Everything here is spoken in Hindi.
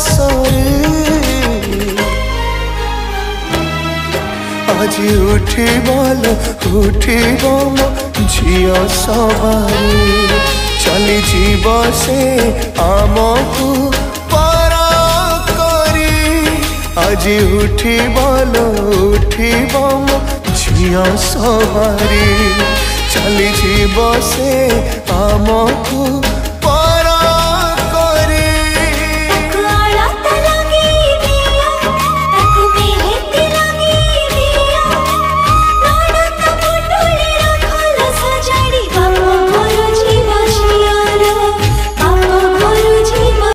सरे आज उठिब मो झियो सवारी चली जीव से आमको पर करी आज उठिब मो झियो सवारी चली जीव से आमको